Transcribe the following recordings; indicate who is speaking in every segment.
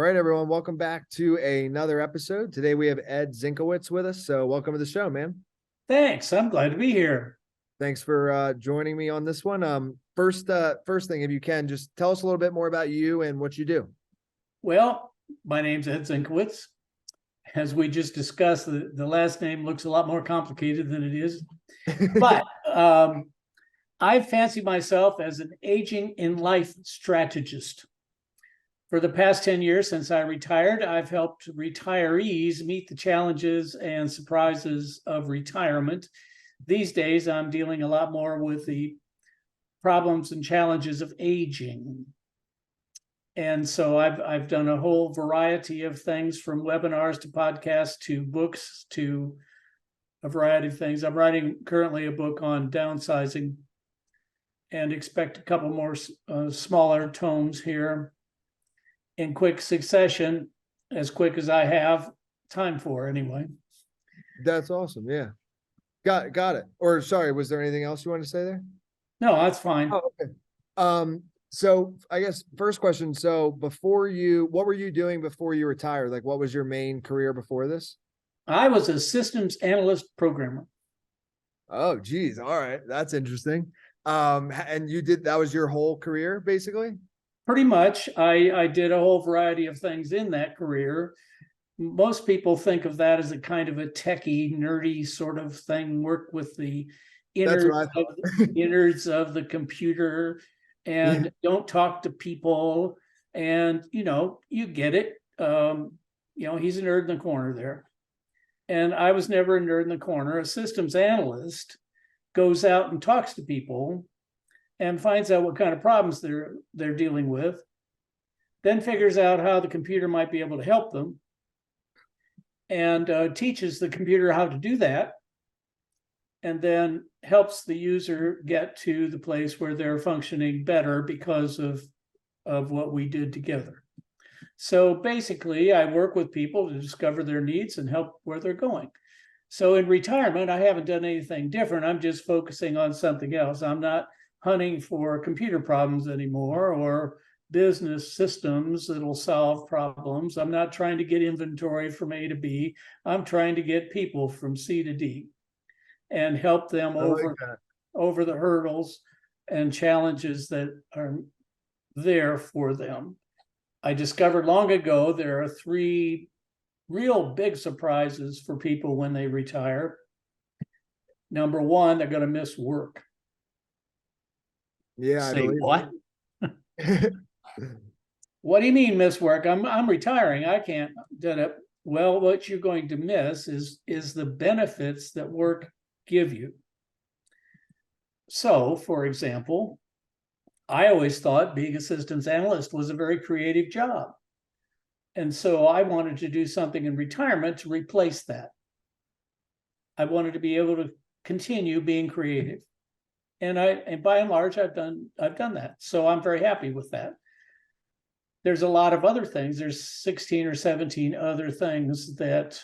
Speaker 1: right, everyone. Welcome back to another episode. Today we have Ed Zinkiewicz with us. So welcome to the show, man.
Speaker 2: Thanks. I'm glad to be here.
Speaker 1: Thanks for joining me on this one. First thing, if you can, just tell us a little bit more about you and what you do.
Speaker 2: Well, my name's Ed Zinkiewicz. As we just discussed, the last name looks a lot more complicated than it is. But I fancy myself as an aging in life strategist. For the past 10 years since I retired, I've helped retirees meet the challenges and surprises of retirement. These days, I'm dealing a lot more with the problems and challenges of aging. And so I've done a whole variety of things, from webinars to podcasts to books to a variety of things. I'm writing currently a book on downsizing and expect a couple more smaller tomes here in quick succession, as quick as I have time for anyway.
Speaker 1: That's awesome. Yeah. Got it. Or sorry, was there anything else you wanted to say there?
Speaker 2: No, that's fine.
Speaker 1: Oh, okay. So I guess first question. So what were you doing before you retired? Like, what was your main career before this?
Speaker 2: I was a systems analyst programmer.
Speaker 1: Oh, geez. All right. That's interesting. And that was your whole career, basically?
Speaker 2: Pretty much. I did a whole variety of things in that career. Most people think of that as a kind of a techie, nerdy sort of thing, work with the innards of the computer and don't talk to people. And, you get it. He's a nerd in the corner there. And I was never a nerd in the corner. A systems analyst goes out and talks to people and finds out what kind of problems they're dealing with, then figures out how the computer might be able to help them, and teaches the computer how to do that, and then helps the user get to the place where they're functioning better because of what we did together. So basically, I work with people to discover their needs and help where they're going. So in retirement, I haven't done anything different. I'm just focusing on something else. I'm not hunting for computer problems anymore or business systems that'll solve problems. I'm not trying to get inventory from A to B. I'm trying to get people from C to D and help them over the hurdles and challenges that are there for them. I discovered long ago there are 3 real big surprises for people when they retire. Number 1, they're going to miss work.
Speaker 1: Yeah.
Speaker 2: Say what? What do you mean miss work? I'm retiring. I can't do it. Well, what you're going to miss is the benefits that work give you. So, for example, I always thought being a systems analyst was a very creative job. And so I wanted to do something in retirement to replace that. I wanted to be able to continue being creative. And by and large, I've done that. So I'm very happy with that. There's a lot of other things. There's 16 or 17 other things that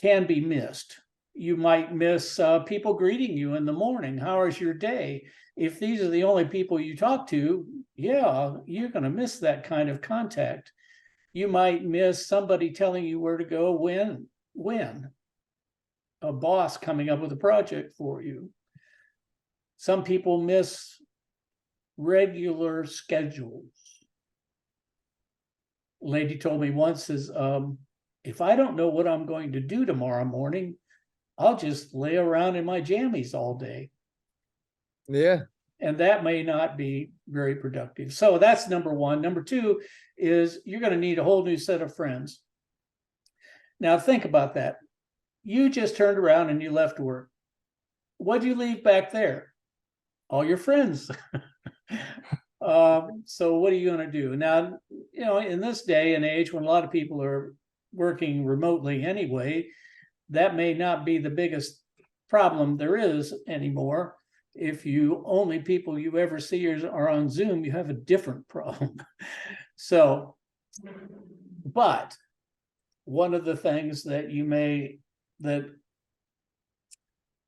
Speaker 2: can be missed. You might miss people greeting you in the morning. How is your day? If these are the only people you talk to, yeah, you're going to miss that kind of contact. You might miss somebody telling you where to go when. A boss coming up with a project for you. Some people miss regular schedules. A lady told me once if I don't know what I'm going to do tomorrow morning, I'll just lay around in my jammies all day.
Speaker 1: Yeah.
Speaker 2: And that may not be very productive. So that's number 1. Number 2 is you're going to need a whole new set of friends. Now think about that. You just turned around and you left work. What did you leave back there? All your friends. So what are you going to do? Now, in this day and age when a lot of people are working remotely anyway, that may not be the biggest problem there is anymore. If only people you ever see are on Zoom, you have a different problem. So, but one of the things that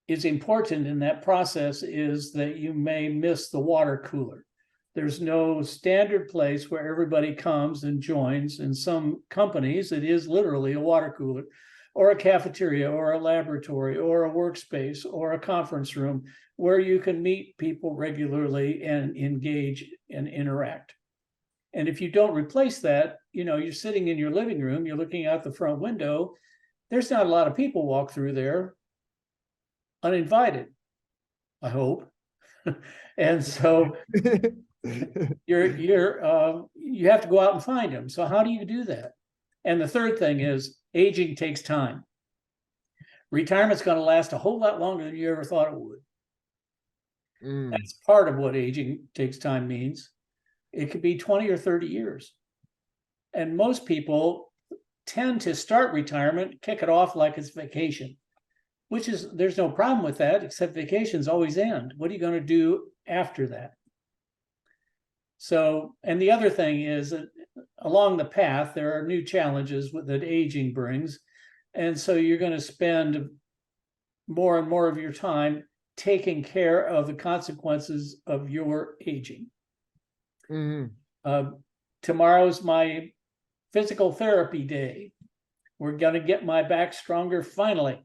Speaker 2: is important in that process is that you may miss the water cooler. There's no standard place where everybody comes and joins. In some companies, it is literally a water cooler or a cafeteria or a laboratory or a workspace or a conference room where you can meet people regularly and engage and interact. And if you don't replace that, you're sitting in your living room, you're looking out the front window, there's not a lot of people walk through there uninvited, I hope. And so you have to go out and find them. So how do you do that? And the third thing is aging takes time. Retirement's going to last a whole lot longer than you ever thought it would. That's part of what aging takes time means. It could be 20 or 30 years. And most people tend to start retirement, kick it off like it's vacation, there's no problem with that, except vacations always end. What are you going to do after that? So, and the other thing is that along the path, there are new challenges that aging brings. And so you're going to spend more and more of your time taking care of the consequences of your aging. Tomorrow's my physical therapy day. We're going to get my back stronger finally.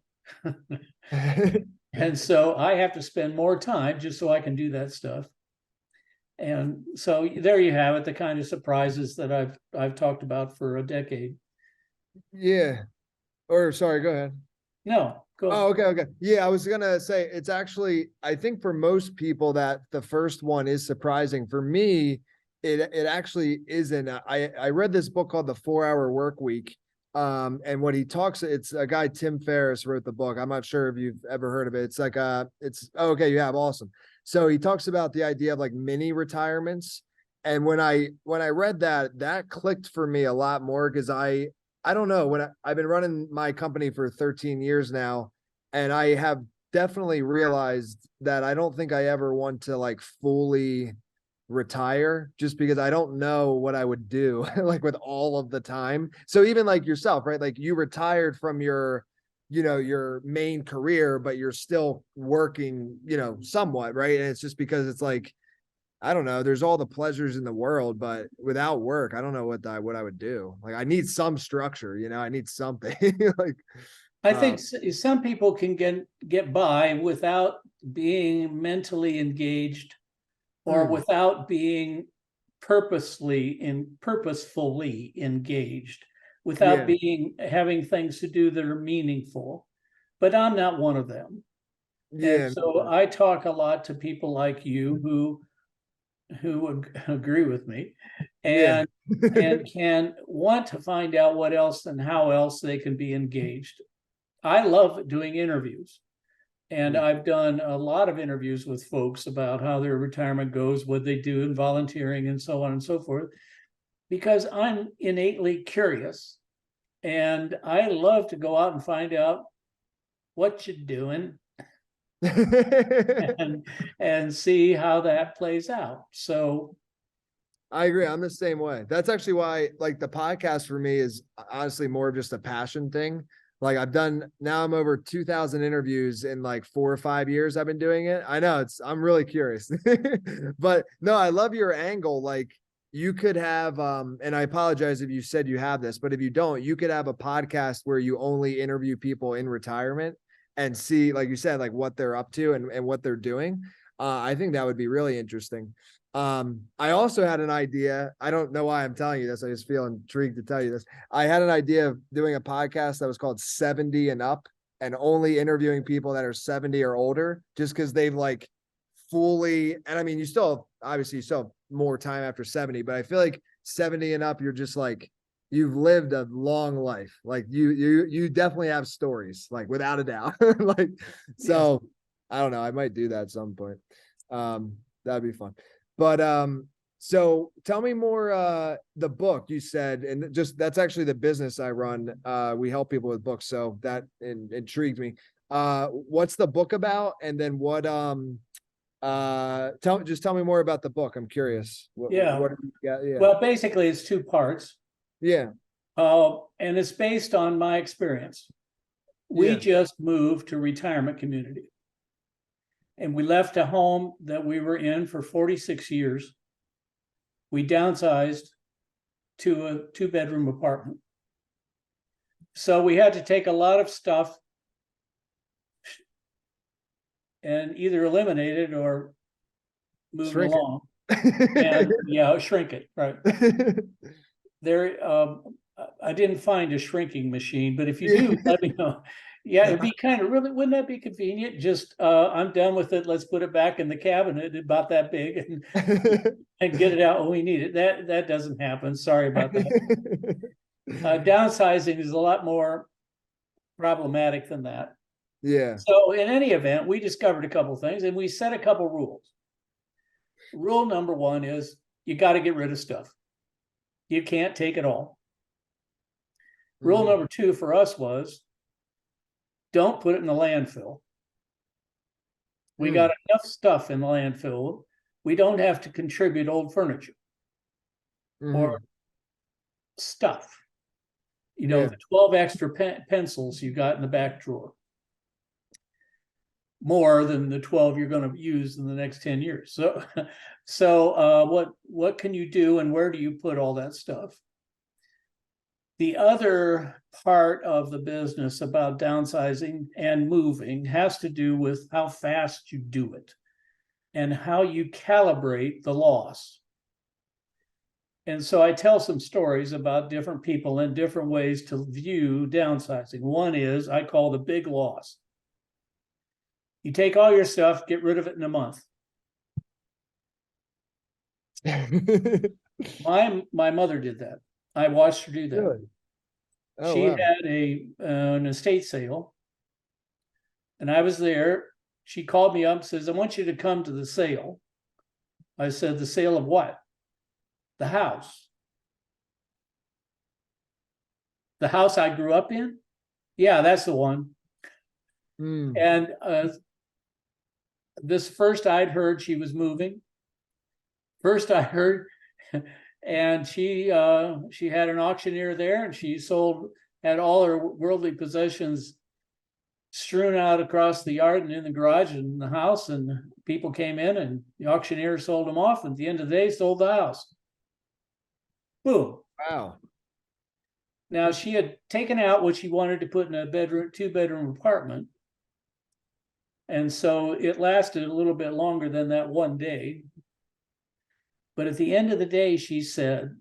Speaker 2: And so I have to spend more time just so I can do that stuff. And so there you have it, the kind of surprises that I've talked about for a decade.
Speaker 1: Yeah. Or sorry, go ahead.
Speaker 2: No, go ahead.
Speaker 1: Oh, okay. Yeah, I was gonna say it's actually, I think for most people that the first one is surprising. For me, it actually isn't. I read this book called The 4-Hour Work Week. And what he talks, it's a guy, Tim Ferriss, wrote the book. I'm not sure if you've ever heard of it. It's like okay, you have, awesome. So he talks about the idea of like mini retirements. And when I read that clicked for me a lot more, because I don't know, I've been running my company for 13 years now, and I have definitely realized that I don't think I ever want to like fully retire, just because I don't know what I would do like with all of the time. So even like yourself, right? Like you retired from your main career, but you're still working, somewhat, right? And it's just because it's like, I don't know, there's all the pleasures in the world, but without work, I don't know what I would do. Like I need some structure, I need something. Like
Speaker 2: I think some people can get by without being mentally engaged or without being purposefully engaged, without having things to do that are meaningful. But I'm not one of them.
Speaker 1: Yeah.
Speaker 2: And so I talk a lot to people like you who agree with me and can want to find out what else and how else they can be engaged. I love doing interviews. And I've done a lot of interviews with folks about how their retirement goes, what they do in volunteering and so on and so forth, because I'm innately curious and I love to go out and find out what you're doing and see how that plays out. So
Speaker 1: I agree. I'm the same way. That's actually why like the podcast for me is honestly more of just a passion thing. Like I'm over 2,000 interviews in like 4 or 5 years I've been doing it. I know I'm really curious, but no, I love your angle. Like you could have, and I apologize if you said you have this, but if you don't, you could have a podcast where you only interview people in retirement and see, like you said, like what they're up to and what they're doing. I think that would be really interesting. I also had an idea. I don't know why I'm telling you this. I just feel intrigued to tell you this. I had an idea of doing a podcast that was called 70 and Up, and only interviewing people that are 70 or older, just because they've like fully, and I mean, you still have more time after 70, but I feel like 70 and up, you're just like, you've lived a long life. Like you definitely have stories, like without a doubt. Like, so I don't know. I might do that at some point. That'd be fun. But so tell me more, the book you said, and just that's actually the business I run. We help people with books, so that intrigued me. What's the book about? And then what tell me more about the book. I'm curious. What you got? Yeah.
Speaker 2: Well, basically it's 2 parts.
Speaker 1: Yeah.
Speaker 2: And it's based on my experience. We just moved to retirement community. And we left a home that we were in for 46 years. we downsized to a 2-bedroom apartment. So we had to take a lot of stuff and either eliminate it or move it
Speaker 1: Shrink
Speaker 2: along. And shrink it, right. There, I didn't find a shrinking machine, but if you do, let me know. Yeah, it'd be kind of really, wouldn't that be convenient? Just I'm done with it. Let's put it back in the cabinet about that big and get it out when we need it. That doesn't happen. Sorry about that. Downsizing is a lot more problematic than that.
Speaker 1: Yeah.
Speaker 2: So in any event, we discovered a couple things and we set a couple rules. Rule number 1 is you got to get rid of stuff. You can't take it all. Rule number 2 for us was don't put it in the landfill. We got enough stuff in the landfill. We don't have to contribute old furniture or stuff. You know, the 12 extra pencils you got in the back drawer. More than the 12 you're going to use in the next 10 years. So what can you do and where do you put all that stuff? The other part of the business about downsizing and moving has to do with how fast you do it and how you calibrate the loss. And so I tell some stories about different people and different ways to view downsizing. One is I call the big loss. You take all your stuff, get rid of it in a month. My mother did that. I watched her do that.
Speaker 1: Really? Oh,
Speaker 2: she
Speaker 1: wow.
Speaker 2: had an estate sale, and I was there. She called me up and says, I want you to come to the sale. I said, the sale of what? The house. The house I grew up in? Yeah, that's the one. And this first I'd heard she was moving. First I heard, and she had an auctioneer there, and she had all her worldly possessions strewn out across the yard and in the garage and the house, and people came in and the auctioneer sold them off, and at the end of the day sold the house. Boom.
Speaker 1: Wow.
Speaker 2: Now she had taken out what she wanted to put in a 2-bedroom apartment. And so it lasted a little bit longer than that one day. But at the end of the day, she said,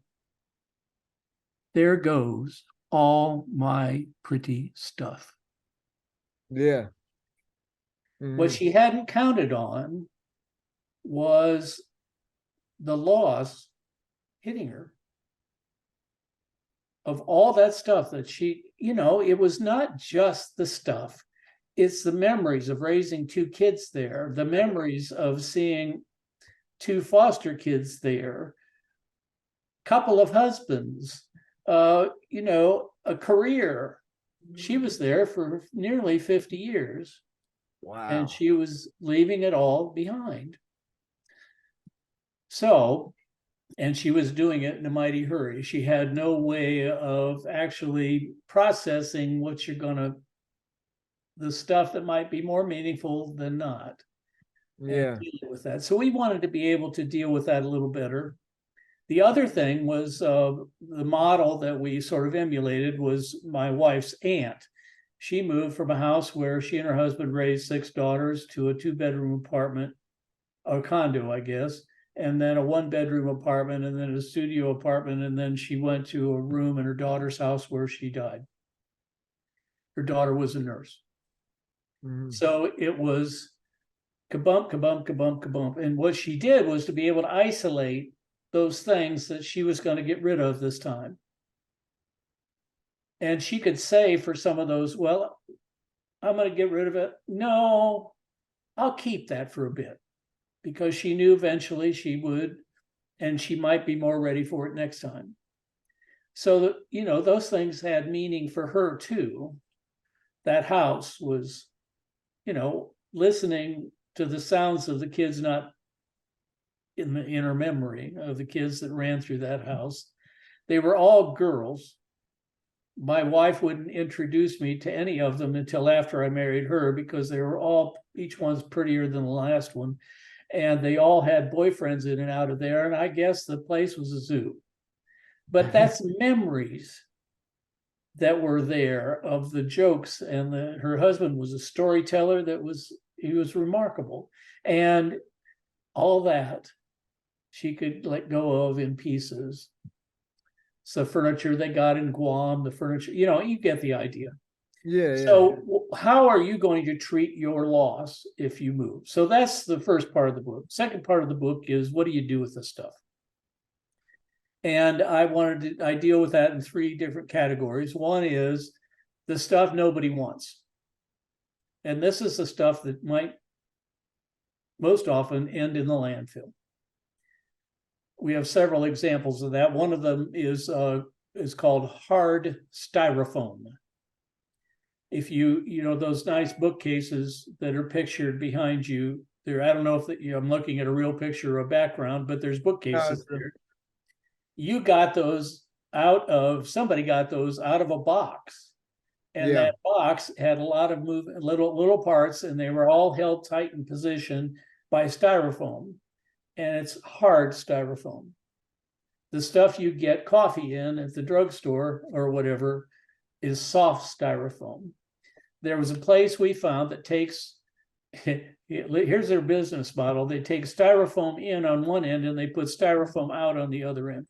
Speaker 2: there goes all my pretty stuff.
Speaker 1: Yeah.
Speaker 2: What she hadn't counted on was the loss hitting her of all that stuff that she, it was not just the stuff. It's the memories of raising 2 kids there, the memories of seeing 2 foster kids there, couple of husbands, a career. She was there for nearly 50 years.
Speaker 1: Wow.
Speaker 2: And she was leaving it all behind. So, and she was doing it in a mighty hurry. She had no way of actually processing the stuff that might be more meaningful than not.
Speaker 1: Yeah.
Speaker 2: Deal with that. So we wanted to be able to deal with that a little better. The other thing was the model that we sort of emulated was my wife's aunt. She moved from a house where she and her husband raised 6 daughters to a 2-bedroom apartment, or condo, I guess, and then a 1-bedroom apartment, and then a studio apartment, and then she went to a room in her daughter's house where she died. Her daughter was a nurse. So it was kabump, kabump, kabump, kabump. And what she did was to be able to isolate those things that she was going to get rid of this time. And she could say for some of those, well, I'm going to get rid of it. No, I'll keep that for a bit, because she knew eventually she would, and she might be more ready for it next time. So, those things had meaning for her too. That house was, listening to the sounds of the kids, not in her memory of the kids that ran through that house. They were all girls. My wife wouldn't introduce me to any of them until after I married her, because they were each one's prettier than the last one. and they all had boyfriends in and out of there. And I guess the place was a zoo. But that's memories that were there of the jokes. And her husband was a storyteller he was remarkable. And all that she could let go of in pieces. So furniture they got in Guam, the furniture, you get the idea.
Speaker 1: Yeah.
Speaker 2: So how are you going to treat your loss if you move? So that's the first part of the book. Second part of the book is, what do you do with the stuff? And I deal with that in 3 different categories. One is the stuff nobody wants. And this is the stuff that might most often end in the landfill. We have several examples of that. One of them is called hard styrofoam. If those nice bookcases that are pictured behind you there, I don't know if I'm looking at a real picture or a background, but there's bookcases there. Somebody got those out of a box. And that box had a lot of little parts, and they were all held tight in position by styrofoam. And it's hard styrofoam. The stuff you get coffee in at the drugstore or whatever is soft styrofoam. There was a place we found that takes, here's their business model. They take styrofoam in on one end and they put styrofoam out on the other end.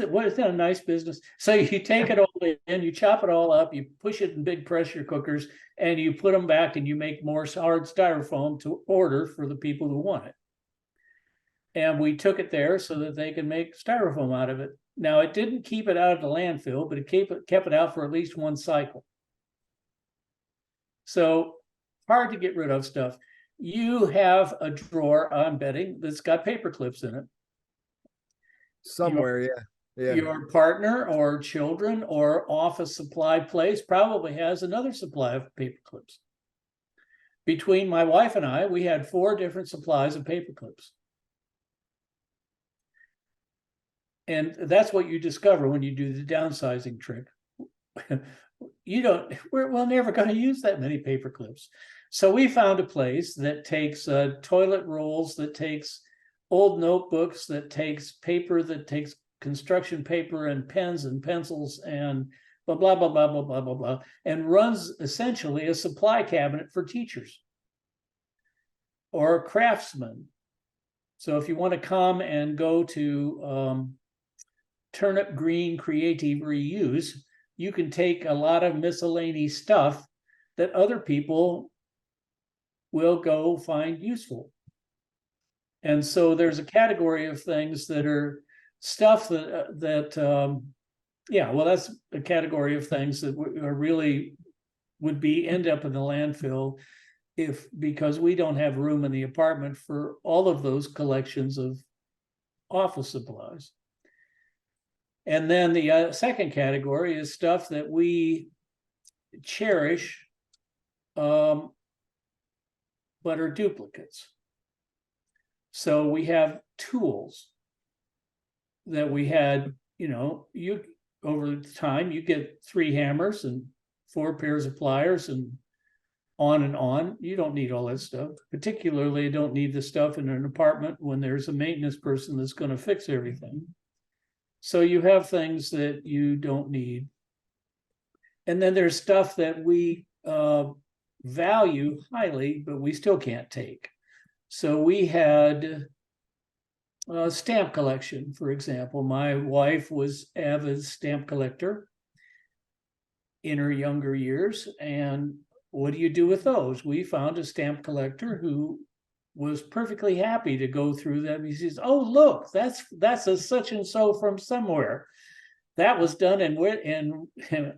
Speaker 2: What a nice business. So you take it all in, you chop it all up, you push it in big pressure cookers, and you put them back and you make more hard styrofoam to order for the people who want it. And we took it there so that they can make styrofoam out of it. Now, it didn't keep it out of the landfill, but it kept it out for at least one cycle. So hard to get rid of stuff. You have a drawer, I'm betting, that's got paper clips in it.
Speaker 1: Somewhere, yeah.
Speaker 2: Your partner or children or office supply place probably has another supply of paper clips. Between my wife and I, we had 4 different supplies of paper clips. And that's what you discover when you do the downsizing trick. We're never going to use that many paper clips. So we found a place that takes toilet rolls, that takes old notebooks, that takes paper, that takes construction paper and pens and pencils and blah, blah, blah, blah, blah, blah, blah, blah, and runs essentially a supply cabinet for teachers or craftsmen. So if you want to come and go to Turnip Green Creative Reuse, you can take a lot of miscellaneous stuff that other people will go find useful. And so there's a category of things that are stuff that's a category of things that really would end up in the landfill because we don't have room in the apartment for all of those collections of office supplies. And then the second category is stuff that we cherish, but are duplicates. So we have tools that we had, over time, you get 3 hammers and 4 pairs of pliers and on and on. You don't need all that stuff. Particularly, you don't need the stuff in an apartment when there's a maintenance person that's going to fix everything. So you have things that you don't need. And then there's stuff that we value highly, but we still can't take. So we had a stamp collection, for example. My wife was an avid stamp collector in her younger years. And what do you do with those? We found a stamp collector who was perfectly happy to go through them. He says, "Oh, look, that's a such and so from somewhere. That was done in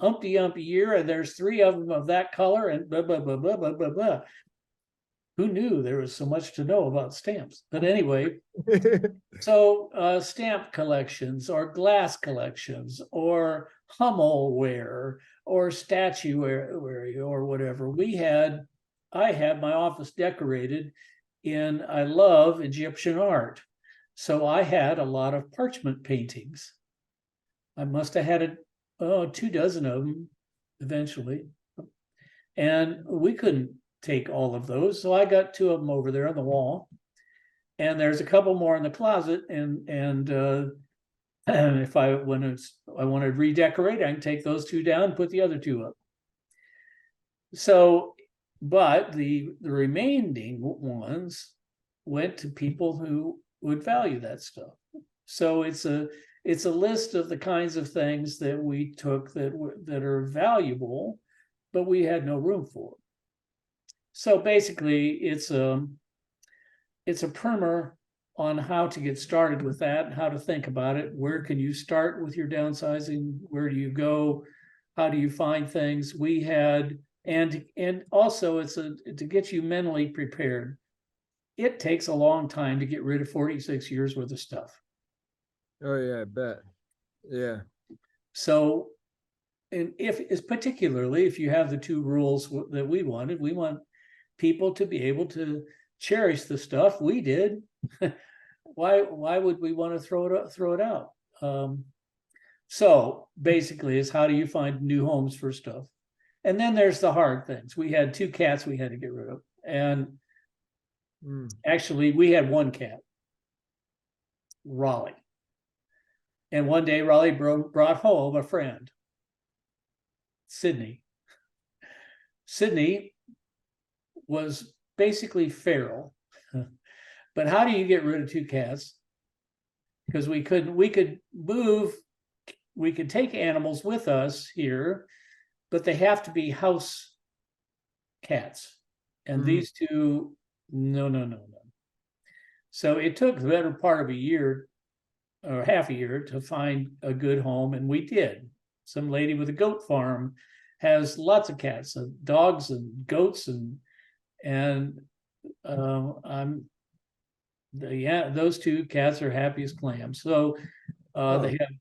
Speaker 2: umpty year, and there's 3 of them of that color, and blah, blah, blah, blah, blah, blah, blah." Who knew there was so much to know about stamps? But anyway, so stamp collections or glass collections or Hummelware or statuary or whatever. I had my office decorated I love Egyptian art. So I had a lot of parchment paintings. I must have had 2 dozen of them eventually. And we couldn't take all of those. So I got 2 of them over there on the wall, and there's a couple more in the closet. And if I want to redecorate, I can take those 2 down and put the other 2 up. So, but the remaining ones went to people who would value that stuff. So it's a list of the kinds of things that we took that are valuable, but we had no room for. So basically, it's a primer on how to get started with that, how to think about it. Where can you start with your downsizing? Where do you go? How do you find things? We had, and also it's to get you mentally prepared. It takes a long time to get rid of 46 years worth of stuff.
Speaker 1: Oh yeah, I bet. Yeah.
Speaker 2: So, and particularly if you have the 2 rules that we want people to be able to cherish the stuff we did. Why would we want to throw it out? So basically, is how do you find new homes for stuff? And then there's the hard things. We had 2 cats we had to get rid of, and actually we had 1 cat, Raleigh. And one day Raleigh brought home a friend, Sydney. Sydney was basically feral. But how do you get rid of 2 cats? Because we could take animals with us here, but they have to be house cats. And these 2, no. So it took the better part of a year or half a year to find a good home, and we did. Some lady with a goat farm has lots of cats, dogs and goats, and those 2 cats are happy as clams. So they have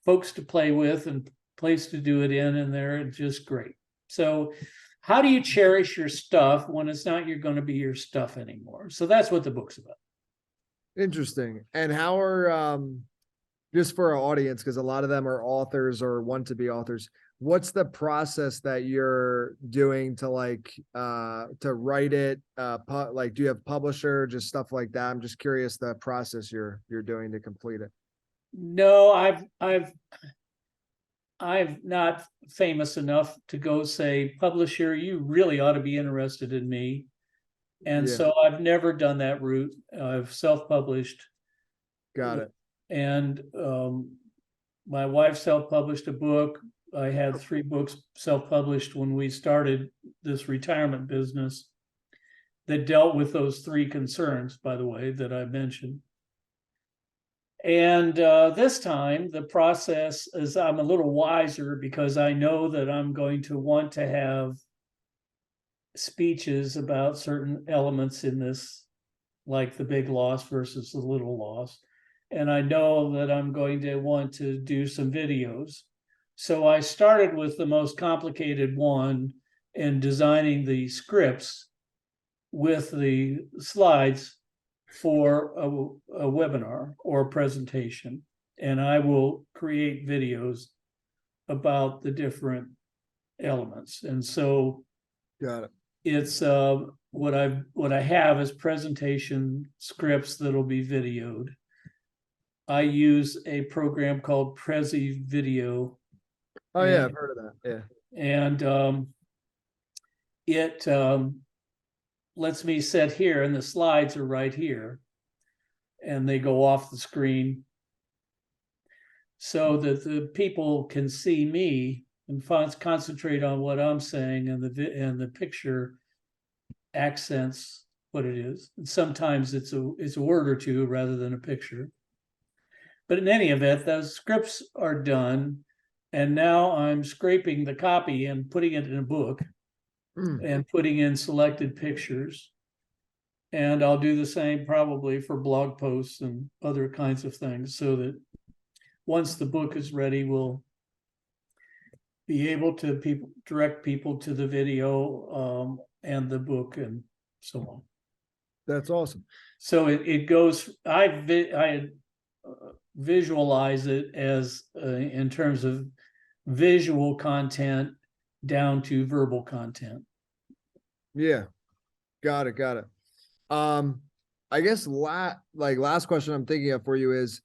Speaker 2: folks to play with and place to do it in, and they're just great. So how do you cherish your stuff when it's not going to be your stuff anymore? So that's what the book's about.
Speaker 1: Interesting. And how are just for our audience, because a lot of them are authors or want to be authors, what's the process that you're doing to to write it? Do you have publisher, just stuff like that? I'm just curious the process you're doing to complete it.
Speaker 2: No, I'm not famous enough to go say, publisher, you really ought to be interested in me. And so I've never done that route. I've self-published.
Speaker 1: Got it.
Speaker 2: And my wife self-published a book. I had 3 books self-published when we started this retirement business that dealt with those 3 concerns, by the way, that I mentioned. And this time, the process is I'm a little wiser because I know that I'm going to want to have speeches about certain elements in this, like the big loss versus the little loss. And I know that I'm going to want to do some videos. So I started with the most complicated one in designing the scripts with the slides for a webinar or a presentation. And I will create videos about the different elements. And so
Speaker 1: got it.
Speaker 2: It's what I have is presentation scripts that'll be videoed. I use a program called Prezi Video.
Speaker 1: Oh yeah, I've heard of that. Yeah.
Speaker 2: And it lets me sit here, and the slides are right here, and they go off the screen so that the people can see me and concentrate on what I'm saying, and the picture accents what it is. And sometimes it's a word or 2 rather than a picture. But in any event, those scripts are done, and now I'm scraping the copy and putting it in a book and putting in selected pictures. And I'll do the same probably for blog posts and other kinds of things, so that once the book is ready, we'll be able to direct people to the video and the book and so on.
Speaker 1: That's awesome.
Speaker 2: So it goes, I visualize it as in terms of visual content down to verbal content.
Speaker 1: Yeah. Got it. Got it. I guess last question I'm thinking of for you is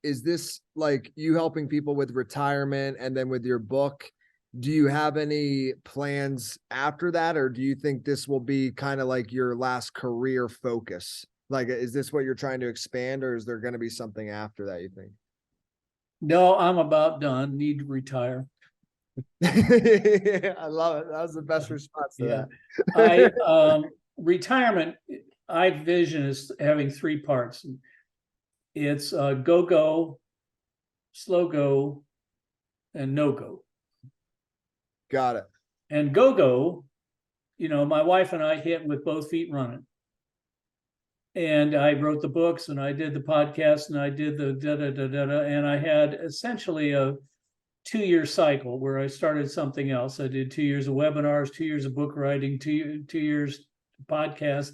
Speaker 1: is this like you helping people with retirement and then with your book? Do you have any plans after that? Or do you think this will be kind of like your last career focus? Like, is this what you're trying to expand, or is there going to be something after that, you think?
Speaker 2: No, I'm about done. Need to retire.
Speaker 1: I love it. That was the best response to
Speaker 2: Yeah.
Speaker 1: that.
Speaker 2: Retirement, I vision as having three parts. It's go, slow go, and no go.
Speaker 1: Got it.
Speaker 2: And go, my wife and I hit with both feet running. And I wrote the books and I did the podcast and I did the da-da-da-da-da. And I had essentially a 2-year cycle where I started something else. I did 2 years of webinars, 2 years of book writing, 2 years podcast.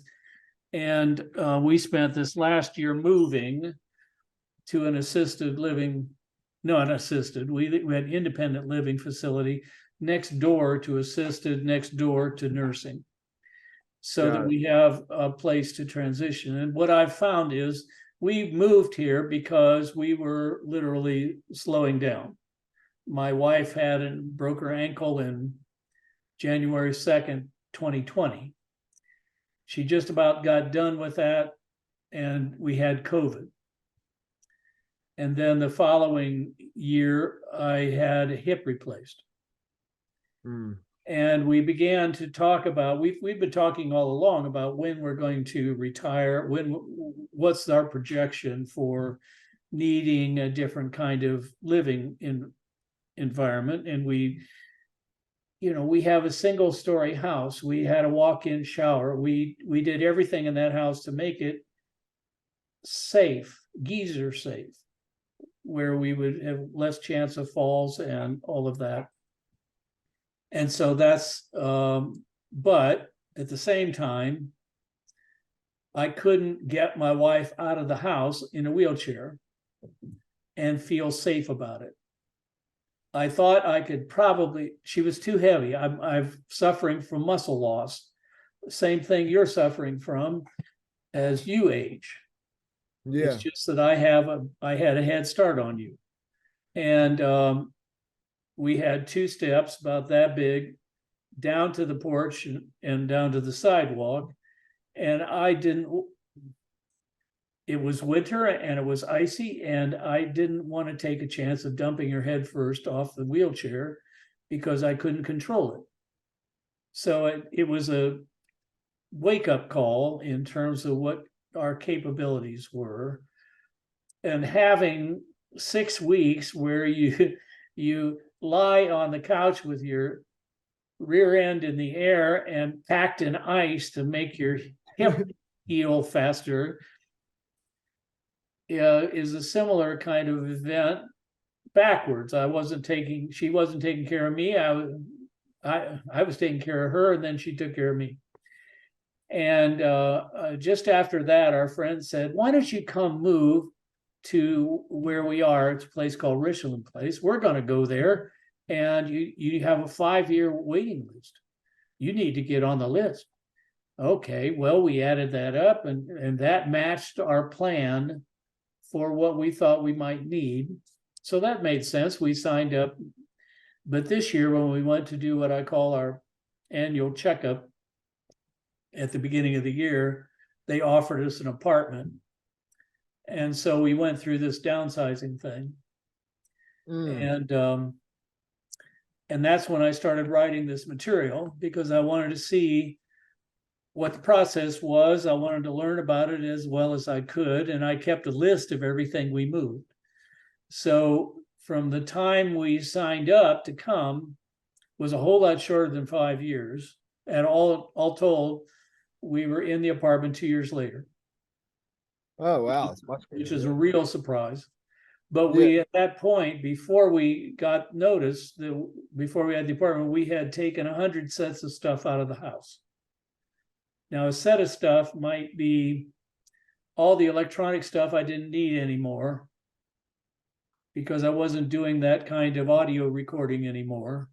Speaker 2: And we spent this last year moving to an assisted living, not assisted, we had independent living facility next door to assisted, next door to nursing, so that we have a place to transition. And what I've found is we moved here because we were literally slowing down. My wife broke her ankle in January 2nd, 2020. She just about got done with that, and we had COVID. And then the following year, I had a hip replaced. And we began to talk about, we've been talking all along about when we're going to retire, what's our projection for needing a different kind of living environment. And we have a single story house. We had a walk-in shower. We did everything in that house to make it safe, geyser safe, where we would have less chance of falls and all of that. And so that's, but at the same time, I couldn't get my wife out of the house in a wheelchair and feel safe about it. I thought I could she was too heavy. I'm suffering from muscle loss. Same thing you're suffering from as you age. Yeah. It's just that I had a head start on you. And we had 2 steps about that big down to the porch and down to the sidewalk. And it was winter and it was icy, and I didn't want to take a chance of dumping her head first off the wheelchair because I couldn't control it. So it was a wake-up call in terms of what our capabilities were. And having 6 weeks where you lie on the couch with your rear end in the air and packed in ice to make your hip heal faster is a similar kind of event backwards. She wasn't taking care of me. I was taking care of her, and then she took care of me. And just after that, our friend said, why don't you come move to where we are? It's a place called Richland Place. We're going to go there, and you have a 5-year waiting list. You need to get on the list. Okay, well, we added that up, and that matched our plan for what we thought we might need. So that made sense. We signed up. But this year, when we went to do what I call our annual checkup at the beginning of the year, they offered us an apartment. And so we went through this downsizing thing. And that's when I started writing this material, because I wanted to see what the process was. I wanted to learn about it as well as I could. And I kept a list of everything we moved. So from the time we signed up to come was a whole lot shorter than 5 years. And all told, we were in the apartment 2 years later.
Speaker 1: Oh, wow. It's much
Speaker 2: which is a real surprise. But we, at that point, before we got notice, before we had the apartment, we had taken 100 sets of stuff out of the house. Now, a set of stuff might be all the electronic stuff I didn't need anymore because I wasn't doing that kind of audio recording anymore,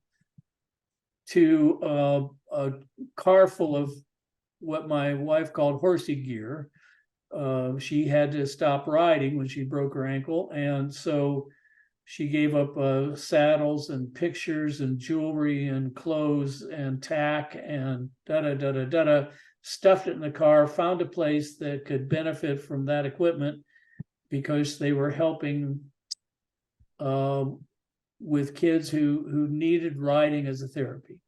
Speaker 2: to a car full of what my wife called horsey gear. She had to stop riding when she broke her ankle, and so she gave up saddles and pictures and jewelry and clothes and tack and stuffed it in the car, found a place that could benefit from that equipment because they were helping with kids who needed riding as a therapy.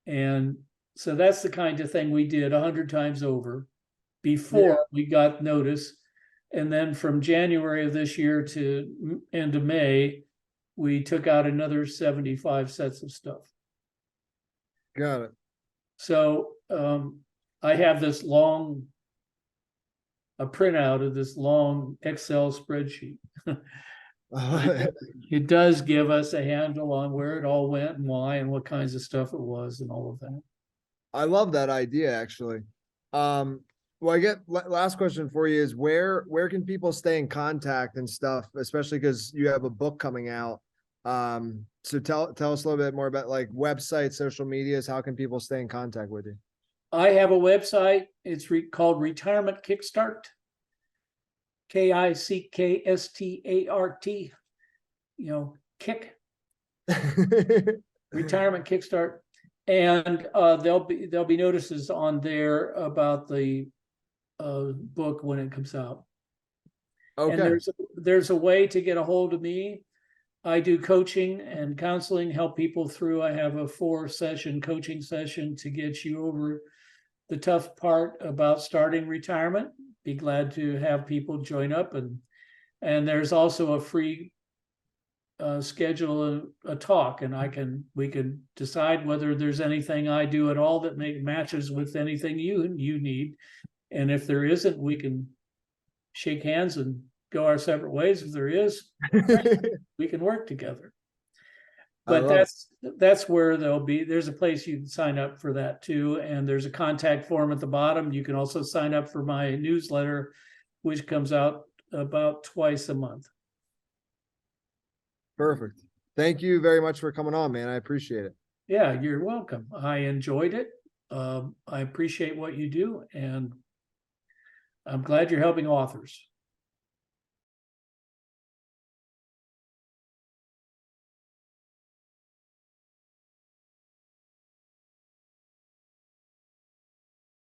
Speaker 2: And so that's the kind of thing we did 100 times over before we got notice. And then from January of this year to end of May, we took out another 75 sets of stuff.
Speaker 1: Got it.
Speaker 2: So I have this a printout of this long Excel spreadsheet. It does give us a handle on where it all went and why and what kinds of stuff it was and all of that.
Speaker 1: I love that idea, actually. Well, I get last question for you is where can people stay in contact and stuff, especially because you have a book coming out. So tell us a little bit more about like websites, social medias. How can people stay in contact with you?
Speaker 2: I have a website. It's called Retirement Kickstart. KICKSTART. Kick. Retirement Kickstart. And there'll be notices on there about the book when it comes out. Okay. And there's a way to get a hold of me. I do coaching and counseling, help people through. I have a 4-session coaching session to get you over the tough part about starting retirement. Be glad to have people join up, and there's also a free schedule a talk, and we can decide whether there's anything I do at all that matches with anything you need. And if there isn't, we can shake hands and go our separate ways. If there is, we can work together. But that's where there's a place you can sign up for that too. And there's a contact form at the bottom. You can also sign up for my newsletter, which comes out about twice a month.
Speaker 1: Perfect. Thank you very much for coming on, man. I appreciate it.
Speaker 2: Yeah, you're welcome. I enjoyed it. I appreciate what you do, and I'm glad you're helping authors.